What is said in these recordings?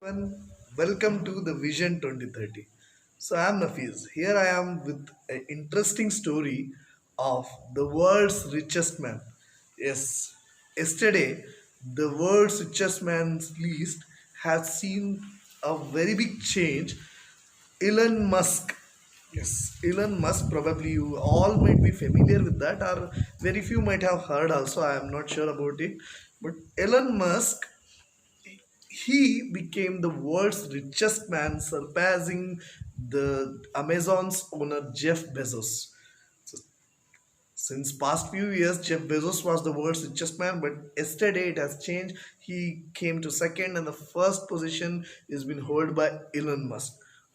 everyone, welcome to the Vision 2030. So I am Nafiz. Here I am with an interesting story of the world's richest man. Yes, yesterday the world's richest man's list has seen a very big change. Elon Musk. Yes, Elon Musk, probably you all might be familiar with that, or very few might have heard also. I am not sure about it. But Elon Musk, he became the world's richest man, surpassing the Amazon's owner Jeff Bezos. So, since past few years, Jeff Bezos was the world's richest man, but yesterday it has changed. He came to second, and the first position is been held by Elon Musk.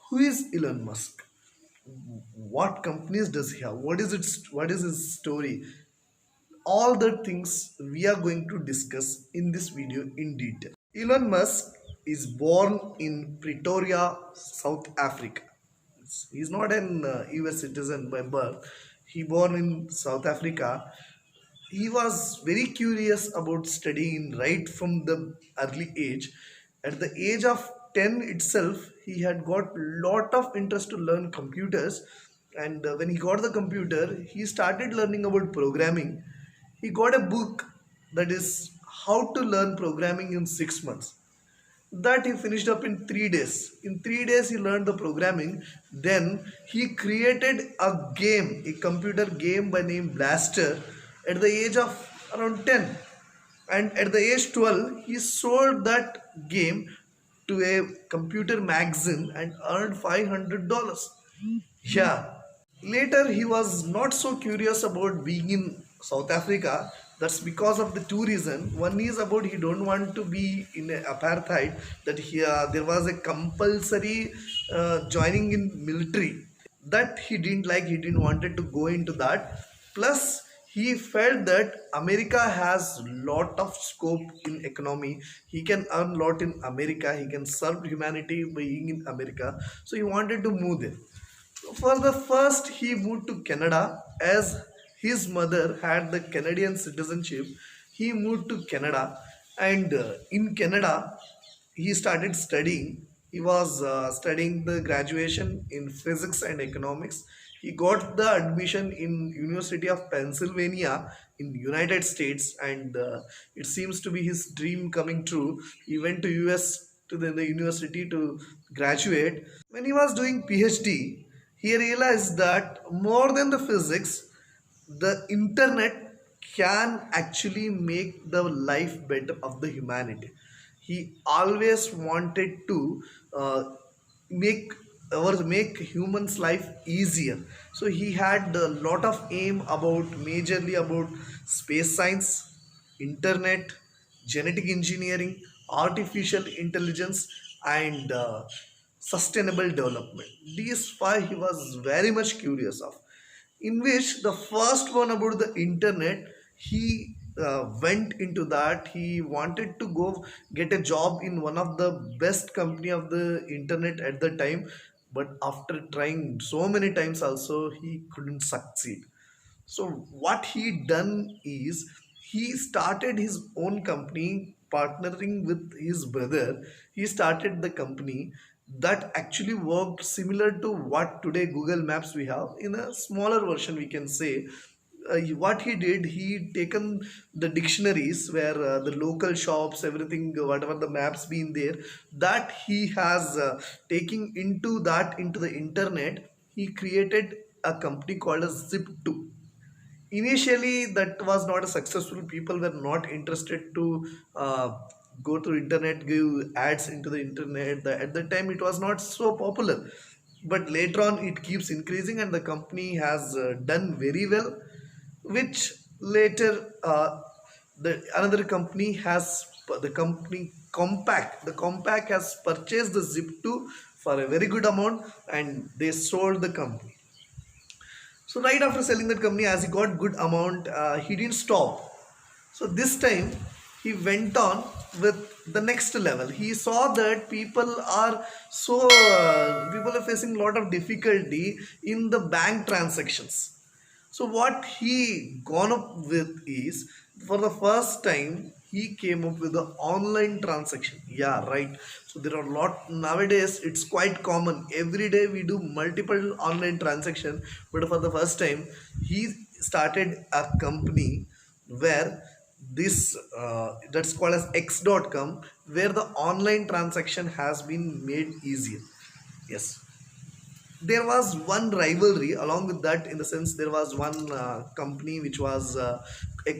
Who is Elon Musk? What companies does he have? What is his story? All the things we are going to discuss in this video in detail. Elon Musk is born in Pretoria, South Africa. He's not an US citizen by birth. He born in South Africa. He was very curious about studying right from the early age. At the age of 10 itself, he had got lot of interest to learn computers, and when he got the computer, he started learning about programming. He got a book that is how to learn programming in 6 months, that he finished up in 3 days. In 3 days he learned the programming. Then he created a game, a computer game by name Blaster, at the age of around 10. And at the age 12 he sold that game to a computer magazine and earned $500. Yeah. Later, he was not so curious about being in South Africa. That's because of the two reasons. One is about he don't want to be in a apartheid. That here there was a compulsory joining in military. That he didn't like. He didn't wanted to go into that. Plus, he felt that America has lot of scope in economy. He can earn lot in America. He can serve humanity being in America. So he wanted to move there. For the first, he moved to Canada as his mother had the Canadian citizenship. He moved to Canada, and in Canada, he started studying. He was studying the graduation in physics and economics. He got the admission in University of Pennsylvania in United States, and it seems to be his dream coming true. He went to US to the university to graduate. When he was doing PhD, he realized that more than the physics, the internet can actually make the life better of the humanity. He always wanted to make make humans life easier. So he had a lot of aim about majorly about space science, internet, genetic engineering, artificial intelligence, and sustainable development. These five he was very much curious of. In which the first one about the internet, he went into that. He wanted to go get a job in one of the best company of the internet at the time, but after trying so many times also he couldn't succeed. So what he done is he started his own company partnering with his brother. He started the company that actually worked similar to what today Google Maps we have in a smaller version, we can say. What he did, he taken the dictionaries where the local shops, everything, whatever the maps been there, that he has taking into that into the internet. He created a company called as Zip2. Initially that was not a successful. People were not interested to go to internet, give ads into the internet. At the time it was not so popular, but later on it keeps increasing, and the company has done very well, which later the another company has, the company Compaq has purchased the Zip2 for a very good amount, and they sold the company. So right after selling that company, as he got good amount, he didn't stop. So this time he went on with the next level. He saw that people are facing a lot of difficulty in the bank transactions. So what he gone up with is, for the first time, he came up with the online transaction. Yeah, right. So there are a lot nowadays. It's quite common. Every day we do multiple online transaction, but for the first time, he started a company where this that's called as X.com, where the online transaction has been made easier. Yes, there was one rivalry along with that, in the sense there was one company which was a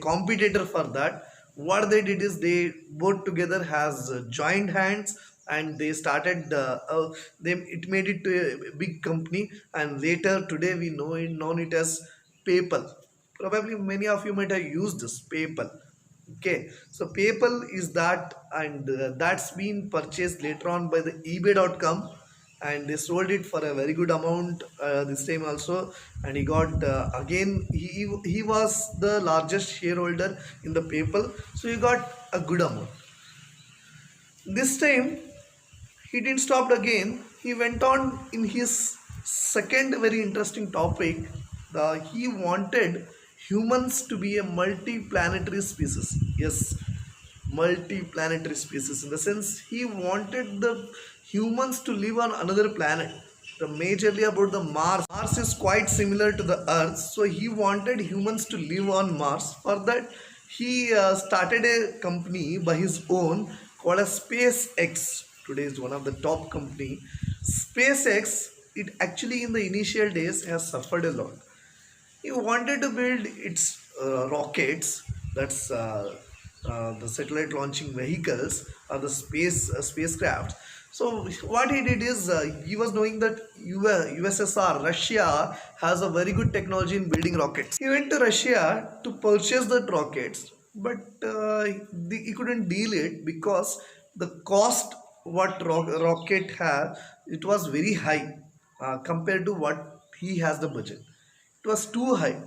competitor for that. What they did is they both together has joined hands, and they started they it made it to a big company, and later today we know it known it as PayPal. Probably many of you might have used this PayPal. Okay, so PayPal is that, and that's been purchased later on by the eBay.com, and they sold it for a very good amount this time also. And he got again he was the largest shareholder in the PayPal, so he got a good amount. This time he didn't stop again. He went on in his second very interesting topic. He wanted humans to be a multi-planetary species. Yes, multi-planetary species, in the sense he wanted the humans to live on another planet. The majorly about the Mars. Mars is quite similar to the Earth, so he wanted humans to live on Mars. For that, he started a company by his own called as SpaceX. Today is one of the top company. SpaceX, it actually in the initial days has suffered a lot. He wanted to build its rockets, that's the satellite launching vehicles or the spacecraft. So what he did is he was knowing that USSR, Russia, has a very good technology in building rockets. He went to Russia to purchase the rockets, but he couldn't deal it because the cost what rocket had, it was very high compared to what he has the budget. It was too high.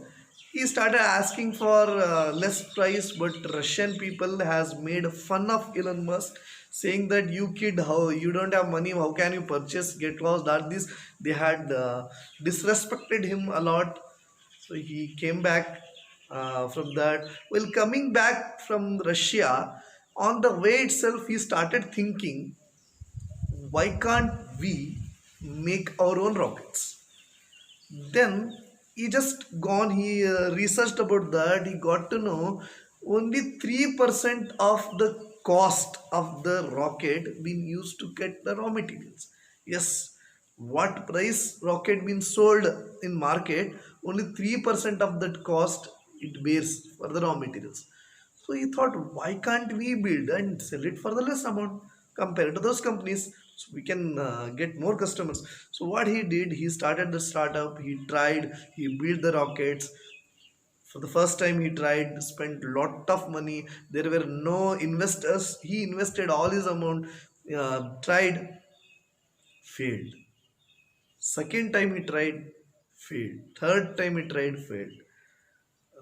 He started asking for less price, but Russian people has made fun of Elon Musk, saying that you kid, how you don't have money, how can you purchase, get lost, that this. They had disrespected him a lot. So he came back from that. Well, coming back from Russia, on the way itself, he started thinking, why can't we make our own rockets? Then he just gone, he researched about that. He got to know only 3% of the cost of the rocket being used to get the raw materials. Yes, what price rocket been sold in market, only 3% of that cost it bears for the raw materials. So he thought, why can't we build and sell it for the less amount compared to those companies? So we can get more customers. So what he did, he started the startup. He tried. He built the rockets. For the first time, he tried. Spent lot of money. There were no investors. He invested all his amount. Tried, failed. Second time he tried, failed. Third time he tried, failed.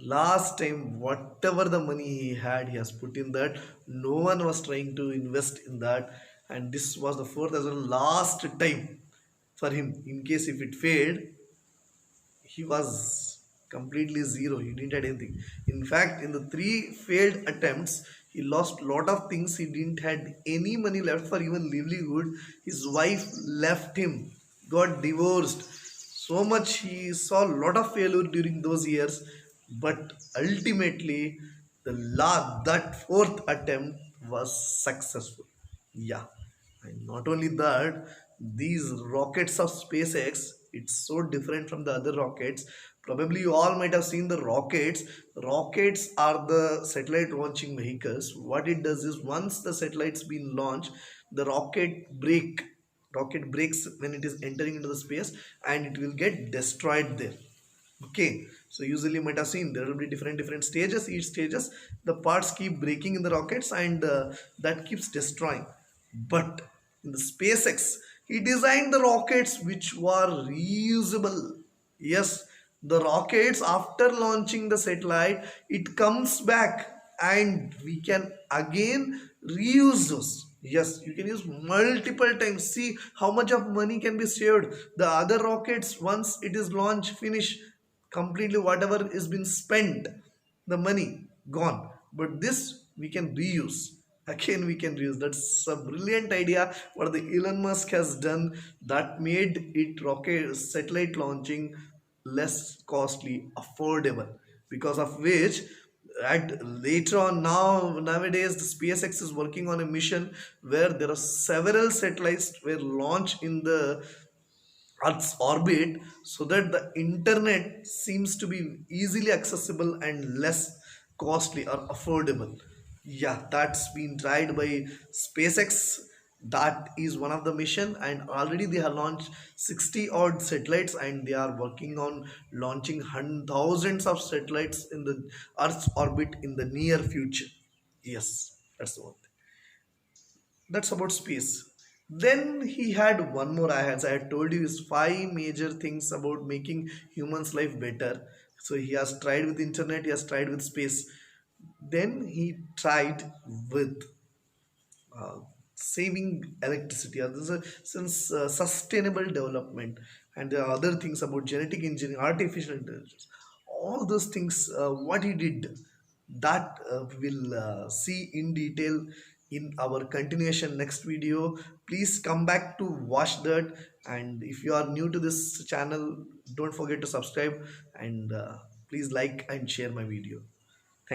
Last time, whatever the money he had, he has put in that. No one was trying to invest in that, and this was the fourth as well last time for him. In case if it failed, he was completely zero. He didn't had anything. In fact, in the three failed attempts, he lost lot of things. He didn't had any money left for even livelihood. His wife left him, got divorced. So much he saw a lot of failure during those years, but ultimately that fourth attempt was successful. Yeah, and not only that, these rockets of SpaceX, it's so different from the other rockets. Probably you all might have seen the rockets. Rockets are the satellite launching vehicles. What it does is, once the satellite's been launched, the rocket breaks when it is entering into the space, and it will get destroyed there. Okay, so usually you might have seen there will be different stages. Each stages, the parts keep breaking in the rockets, and that keeps destroying. But in the SpaceX, he designed the rockets which were reusable. Yes, the rockets after launching the satellite, it comes back, and we can again reuse those. Yes, you can use multiple times. See how much of money can be saved. The other rockets, once it is launched, finish completely, whatever is been spent, the money gone. But this we can reuse. Again, we can reuse. That's a brilliant idea what the Elon Musk has done, that made it rocket satellite launching less costly, affordable, because of which at later on, nowadays the SpaceX is working on a mission where there are several satellites were launched in the Earth's orbit, so that the internet seems to be easily accessible and less costly or affordable. Yeah, that's been tried by SpaceX. That is one of the mission, and already they have launched 60 odd satellites, and they are working on launching thousands of satellites in the Earth's orbit in the near future. Yes, that's the one. That's about space. Then he had one more. I had told you, is five major things about making humans' life better. So he has tried with internet. He has tried with space. Then he tried with uh, saving electricity. This is since sustainable development, and there are other things about genetic engineering, artificial intelligence. All those things, what he did, that we'll see in detail in our continuation next video. Please come back to watch that, and if you are new to this channel, don't forget to subscribe, and please like and share my video.